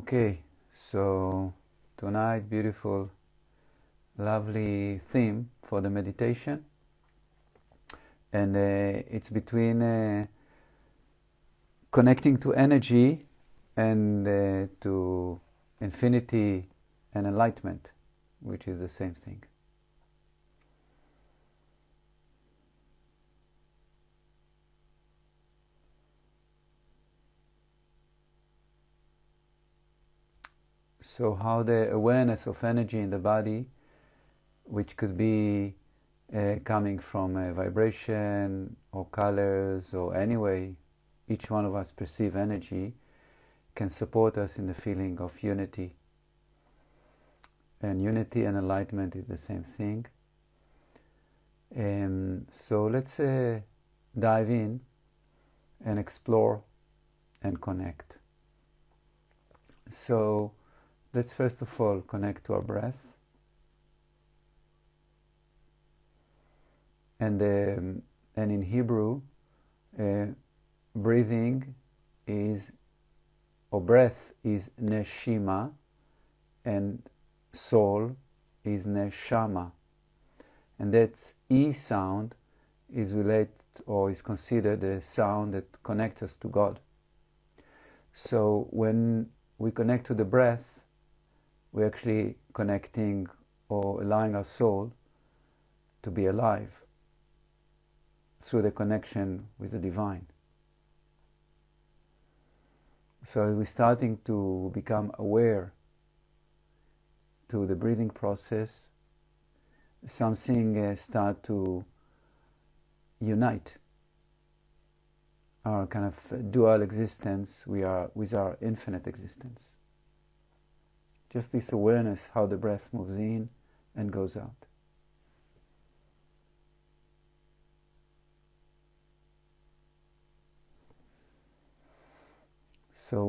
Okay, so tonight, beautiful, lovely theme for the meditation, and it's between connecting to energy and to infinity and enlightenment, which is the same thing. So how the awareness of energy in the body, which could be coming from a vibration or colors or any way each one of us perceive energy, can support us in the feeling of unity. And unity and enlightenment is the same thing. So let's dive in and explore and connect. So let's first of all connect to our breath. And in Hebrew, breathing is, or breath is neshima, and soul is neshama. And that E sound is related or is considered a sound that connects us to God. So when we connect to the breath, we're actually connecting or allowing our soul to be alive through the connection with the divine. So we're starting to become aware to the breathing process. Something start to unite our kind of dual existence with our infinite existence. Just this awareness how the breath moves in and goes out. So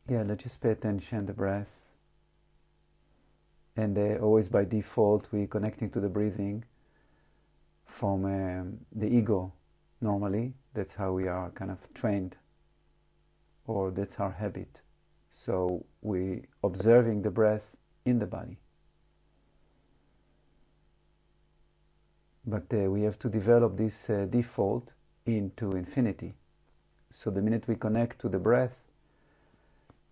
let's just pay attention to the breath. And always by default we're connecting to the breathing from the ego normally. That's how we are kind of trained, or that's our habit. So we observing the breath in the body. But we have to develop this default into infinity. So the minute we connect to the breath,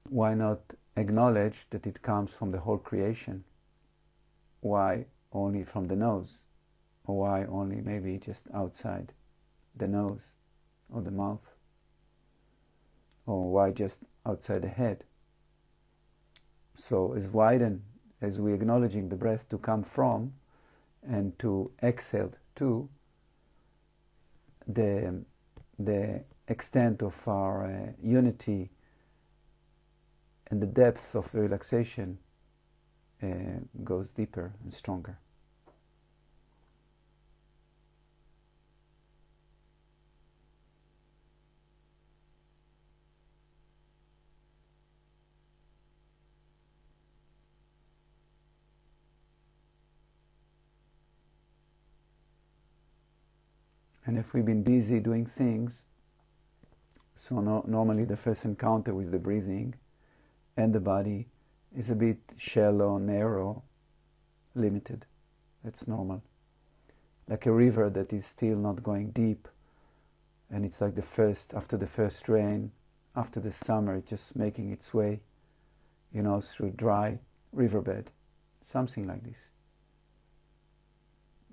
why not acknowledge that it comes from the whole creation? Why only from the nose? Or why only maybe just outside the nose or the mouth? Or why just outside the head? So as widen as we acknowledging the breath to come from and to exhale to, the extent of our unity and the depth of the relaxation goes deeper and stronger. And if we've been busy doing things, so normally the first encounter with the breathing and the body is a bit shallow, narrow, limited. That's normal. Like a river that is still not going deep, and it's like after the first rain, after the summer, just making its way, through dry riverbed, something like this.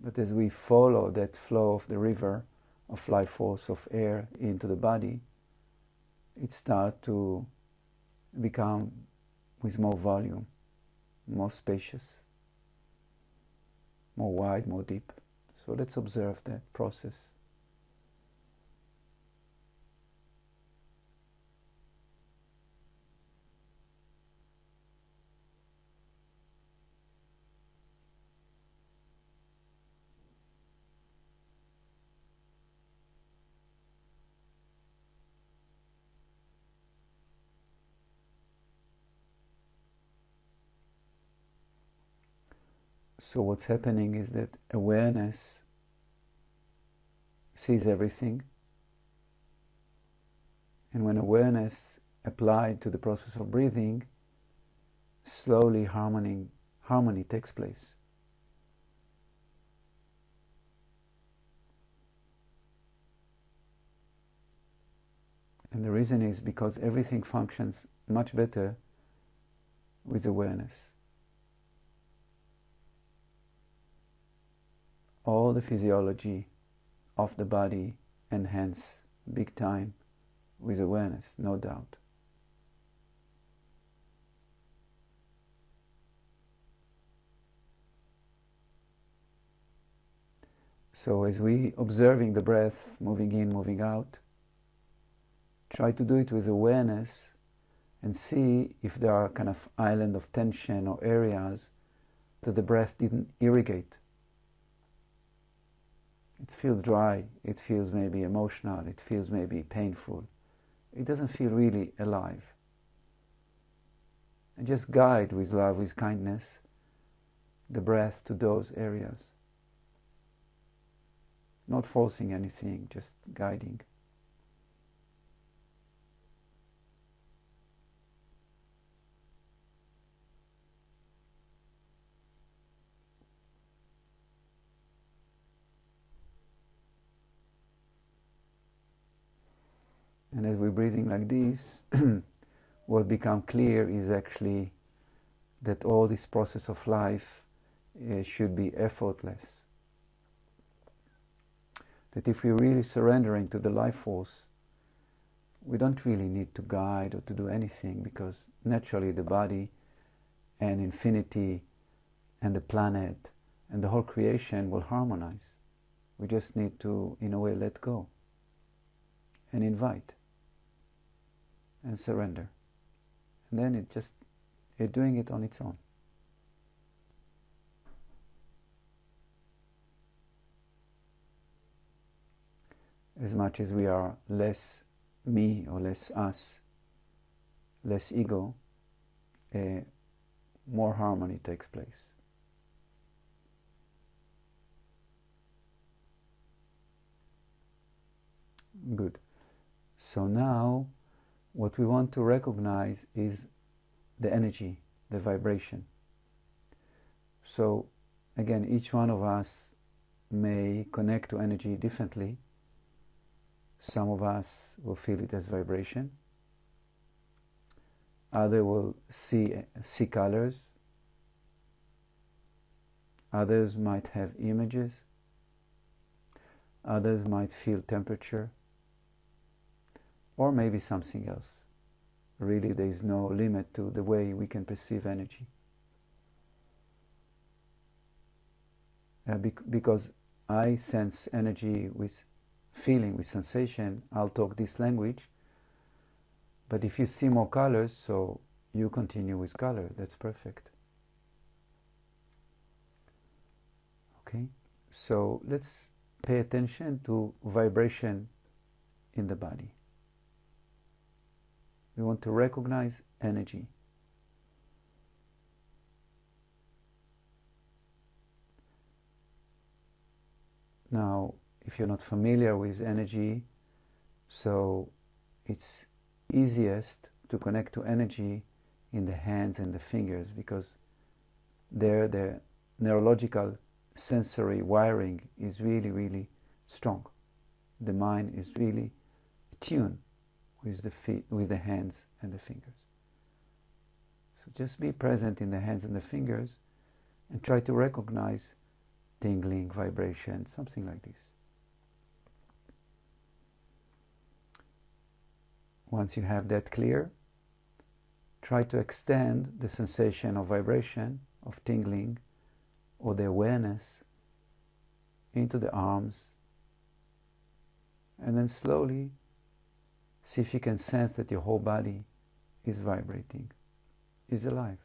But as we follow that flow of the river, of life force, of air into the body, it starts to become with more volume, more spacious, more wide, more deep. So let's observe that process. So what's happening is that awareness sees everything, and when awareness applied to the process of breathing, slowly harmony takes place. And the reason is because everything functions much better with awareness. All the physiology of the body enhance big time with awareness, no doubt. So as we observing the breath moving in, moving out, try to do it with awareness and see if there are kind of island of tension or areas that the breath didn't irrigate. It feels dry, it feels maybe emotional, it feels maybe painful. It doesn't feel really alive. And just guide with love, with kindness, the breath to those areas. Not forcing anything, just guiding. And as we're breathing like this, what becomes clear is actually that all this process of life should be effortless. That if we're really surrendering to the life force, we don't really need to guide or to do anything, because naturally the body and infinity and the planet and the whole creation will harmonize. We just need to, in a way, let go and invite and surrender. And then it's doing it on its own. As much as we are less me or less us, less ego, more harmony takes place. Good. So now what we want to recognize is the energy, the vibration. So again, each one of us may connect to energy differently. Some of us will feel it as vibration. Others will see colors. Others might have images. Others might feel temperature. Or maybe something else. Really, there is no limit to the way we can perceive energy. Because I sense energy with feeling, with sensation, I'll talk this language. But if you see more colors, so you continue with color, that's perfect. Okay, so let's pay attention to vibration in the body. We want to recognize energy. Now, if you're not familiar with energy, so it's easiest to connect to energy in the hands and the fingers, because there the neurological sensory wiring is really, really strong. The mind is really attuned with the feet, with the hands and the fingers. So just be present in the hands and the fingers and try to recognize tingling, vibration, something like this. Once you have that clear, try to extend the sensation of vibration, of tingling, or the awareness into the arms, and then slowly see if you can sense that your whole body is vibrating, is alive.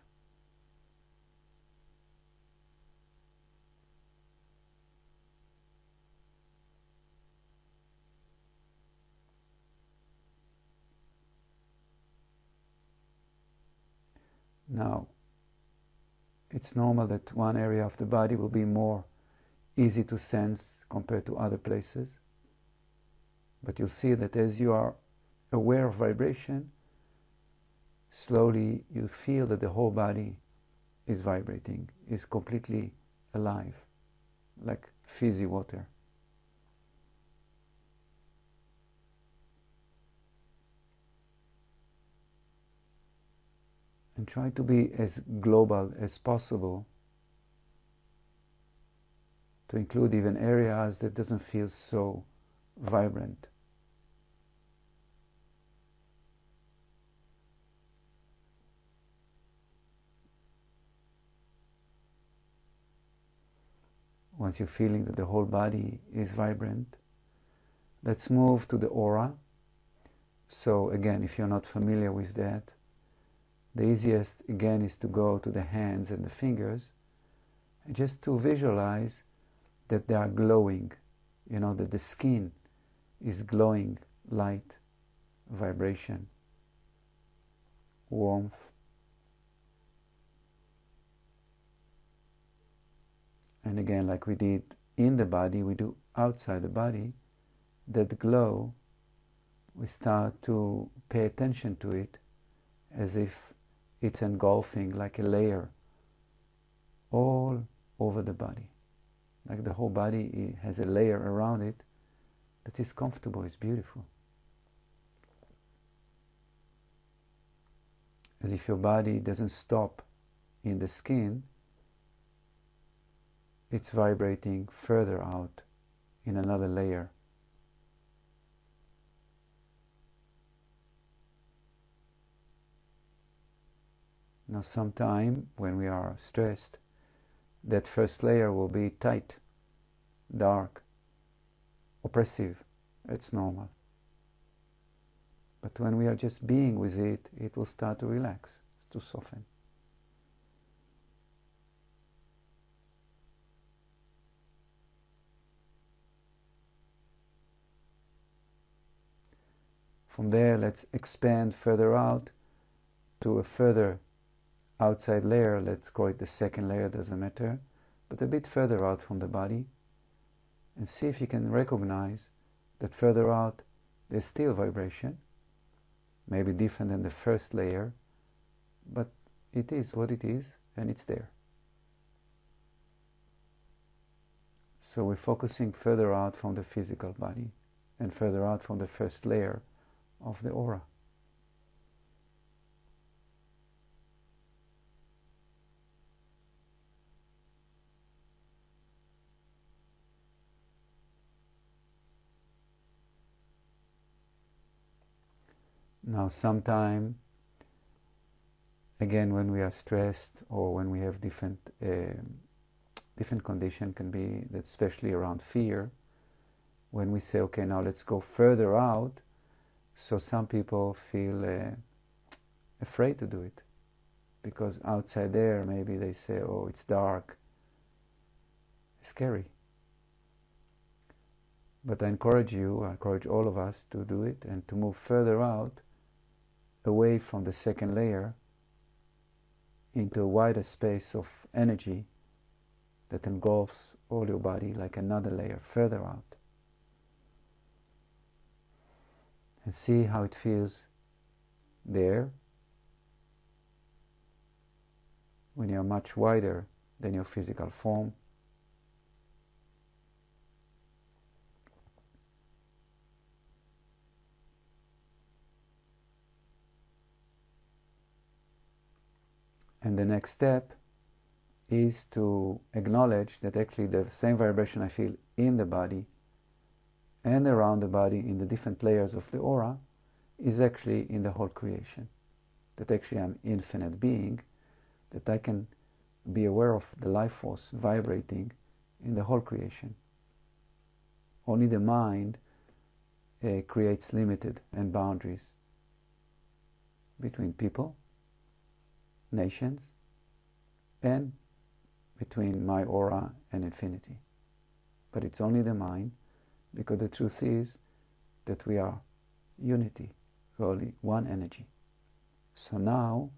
Now, it's normal that one area of the body will be more easy to sense compared to other places. But you'll see that as you are aware of vibration, slowly you feel that the whole body is vibrating, is completely alive, like fizzy water. And try to be as global as possible, to include even areas that doesn't feel so vibrant. Once you're feeling that the whole body is vibrant, let's move to the aura. So again, if you're not familiar with that, the easiest again is to go to the hands and the fingers, and just to visualize that they are glowing, that the skin is glowing, light, vibration, warmth. And again, like we did in the body, we do outside the body. That glow, we start to pay attention to it as if it's engulfing like a layer all over the body. Like the whole body has a layer around it that is comfortable, is beautiful. As if your body doesn't stop in the skin, it's vibrating further out in another layer. Now sometime when we are stressed, that first layer will be tight, dark, oppressive. It's normal. But when we are just being with it, it will start to relax, to soften. From there, let's expand further out to a further outside layer. Let's call it the second layer, doesn't matter, but a bit further out from the body, and see if you can recognize that further out there's still vibration, maybe different than the first layer, but it is what it is, and it's there. So we're focusing further out from the physical body and further out from the first layer of the aura. Now sometime, again, when we are stressed or when we have different condition, can be that especially around fear, when we say, okay, now let's go further out, so some people feel afraid to do it, because outside there maybe they say, oh, it's dark, scary. But I encourage all of us to do it and to move further out, away from the second layer, into a wider space of energy that engulfs all your body, like another layer further out. And see how it feels there when you're much wider than your physical form. And the next step is to acknowledge that actually the same vibration I feel in the body and around the body in the different layers of the aura is actually in the whole creation. That actually I'm infinite being, that I can be aware of the life force vibrating in the whole creation. Only the mind creates limited and boundaries between people, nations, and between my aura and infinity. But it's only the mind, because the truth is that we are unity, only one energy. So now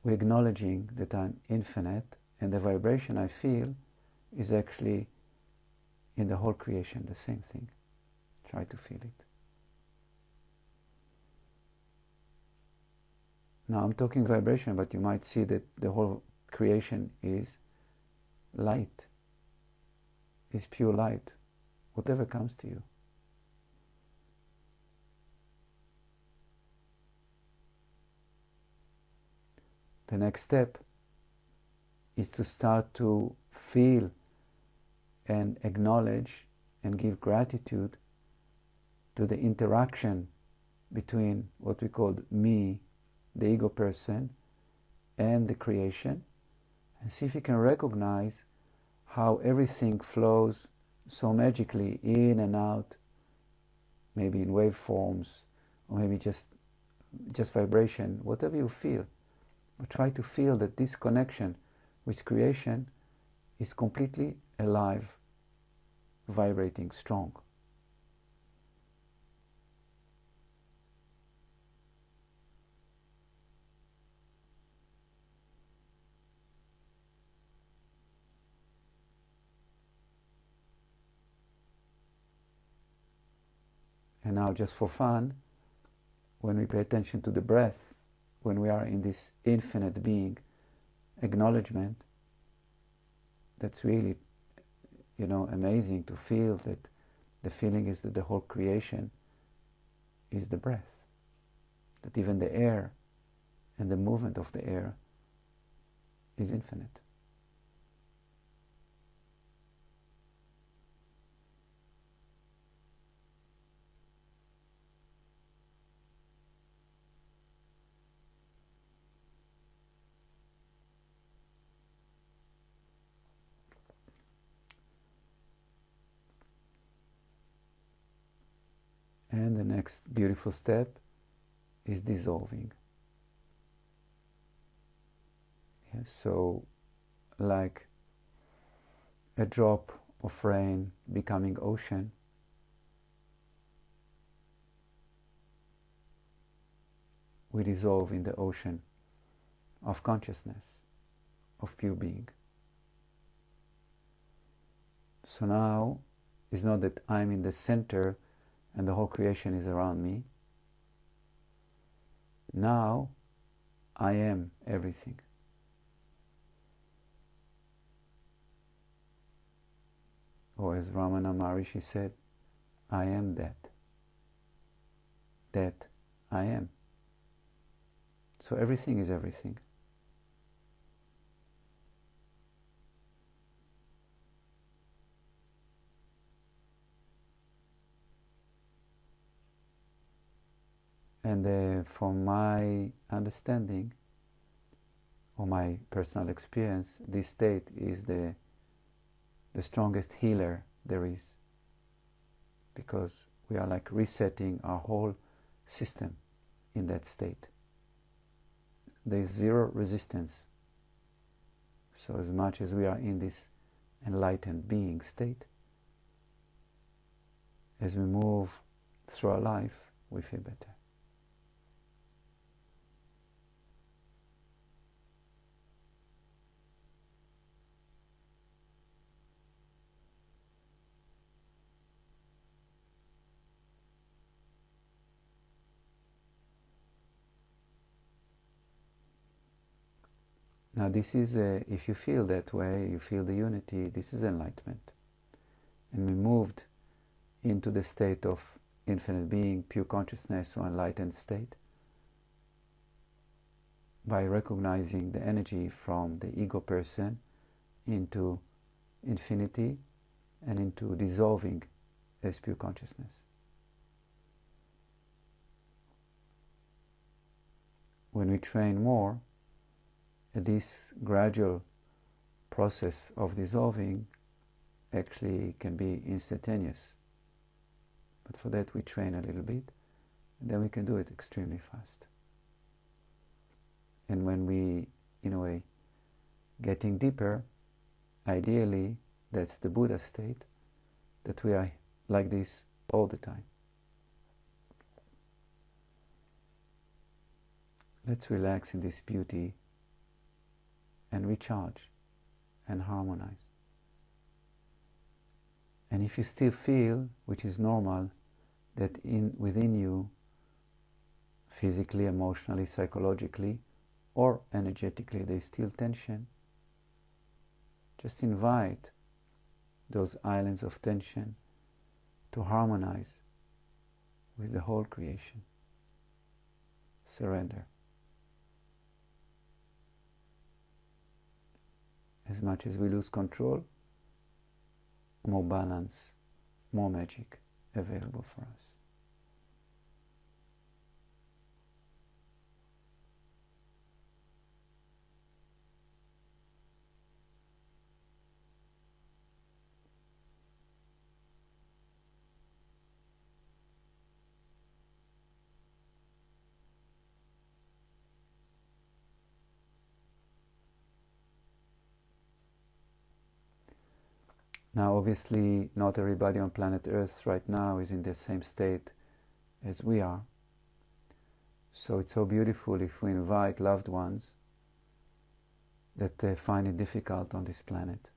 we're acknowledging that I'm infinite, and the vibration I feel is actually in the whole creation, the same thing. Try to feel it. Now I'm talking vibration, but you might see that the whole creation is light, is pure light, whatever comes to you. The next step is to start to feel and acknowledge and give gratitude to the interaction between what we call me, the ego person, and the creation, and see if you can recognize how everything flows so magically in and out, maybe in waveforms, or maybe just vibration, whatever you feel. But try to feel that this connection with creation is completely alive, vibrating, strong. And now, just for fun, when we pay attention to the breath, when we are in this infinite being acknowledgement, that's really, amazing to feel that the feeling is that the whole creation is the breath, that even the air and the movement of the air is infinite. And the next beautiful step is dissolving. Yeah, so, like a drop of rain becoming ocean, we dissolve in the ocean of consciousness, of pure being. So now, it's not that I'm in the center and the whole creation is around me. Now, I am everything. Or as Ramana Maharishi said, I am that. That I am. So everything is everything. And from my understanding, or my personal experience, this state is the strongest healer there is, because we are like resetting our whole system in that state. There is zero resistance. So as much as we are in this enlightened being state, as we move through our life, we feel better. Now this is, if you feel that way, you feel the unity, this is enlightenment. And we moved into the state of infinite being, pure consciousness, or enlightened state, by recognizing the energy from the ego person into infinity and into dissolving as pure consciousness. When we train more, this gradual process of dissolving actually can be instantaneous. But for that we train a little bit, and then we can do it extremely fast. And when we, in a way, getting deeper, ideally that's the Buddha state, that we are like this all the time. Let's relax in this beauty and recharge and harmonize. And if you still feel, which is normal, that within you physically, emotionally, psychologically, or energetically there's still tension, just invite those islands of tension to harmonize with the whole creation. Surrender. As much as we lose control, more balance, more magic available for us. Now, obviously, not everybody on planet Earth right now is in the same state as we are. So it's so beautiful if we invite loved ones that find it difficult on this planet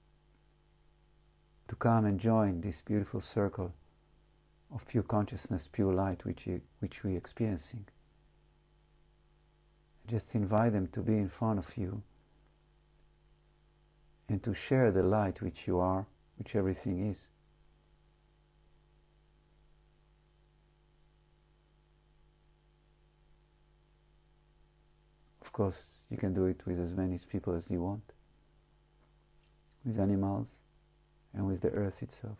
to come and join this beautiful circle of pure consciousness, pure light, which we're experiencing. Just invite them to be in front of you and to share the light which you are, which everything is. Of course, you can do it with as many people as you want, with animals and with the earth itself.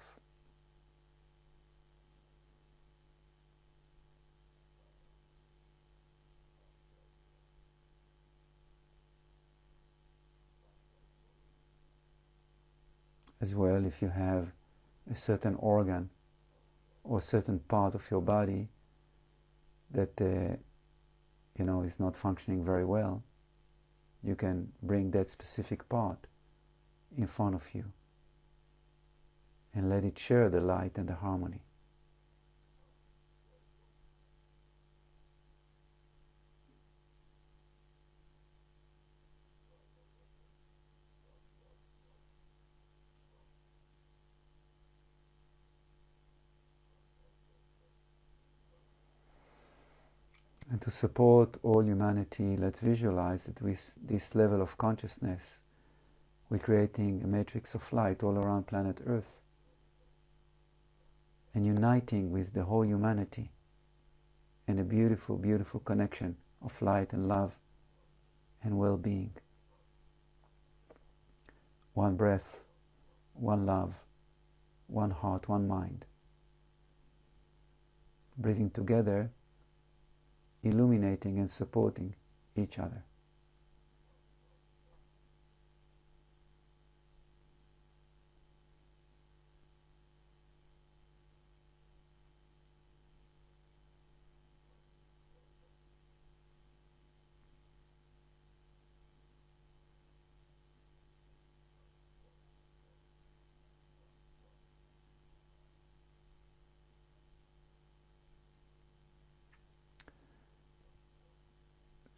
As well, if you have a certain organ or a certain part of your body that is not functioning very well, you can bring that specific part in front of you and let it share the light and the harmony. And to support all humanity, let's visualize that with this level of consciousness, we're creating a matrix of light all around planet Earth and uniting with the whole humanity in a beautiful, beautiful connection of light and love and well-being. One breath, one love, one heart, one mind. Breathing together, illuminating and supporting each other.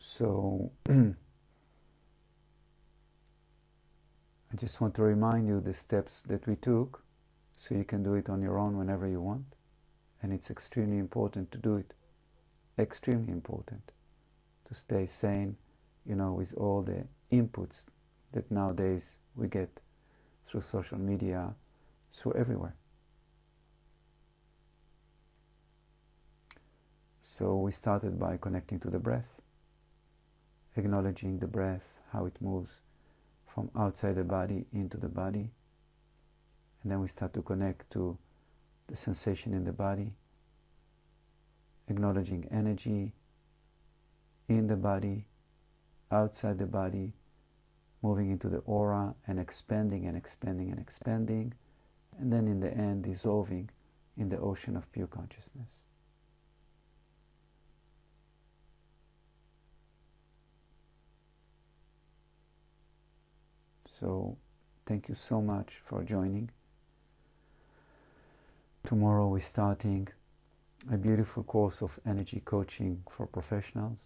So I just want to remind you the steps that we took, so you can do it on your own whenever you want. And it's extremely important to do it. Extremely important to stay sane, with all the inputs that nowadays we get through social media, through everywhere. So we started by connecting to the breath, acknowledging the breath, how it moves from outside the body into the body. And then we start to connect to the sensation in the body, acknowledging energy in the body, outside the body, moving into the aura and expanding and expanding and expanding, and then in the end dissolving in the ocean of pure consciousness. So thank you so much for joining. Tomorrow we're starting a beautiful course of energy coaching for professionals,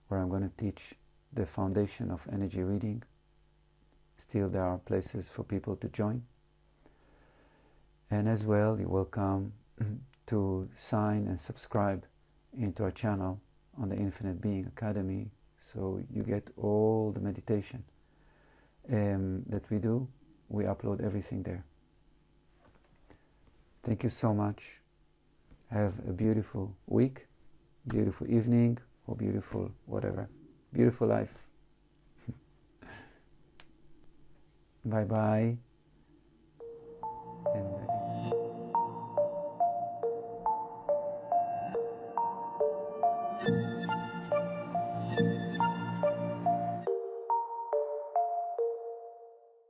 where I'm going to teach the foundation of energy reading. Still, there are places for people to join. And as well, you're welcome to sign and subscribe into our channel on the Infinite Being Academy, so you get all the meditation that we do. We upload everything there. Thank you so much. Have a beautiful week, beautiful evening, or beautiful whatever. Beautiful life. Bye bye. And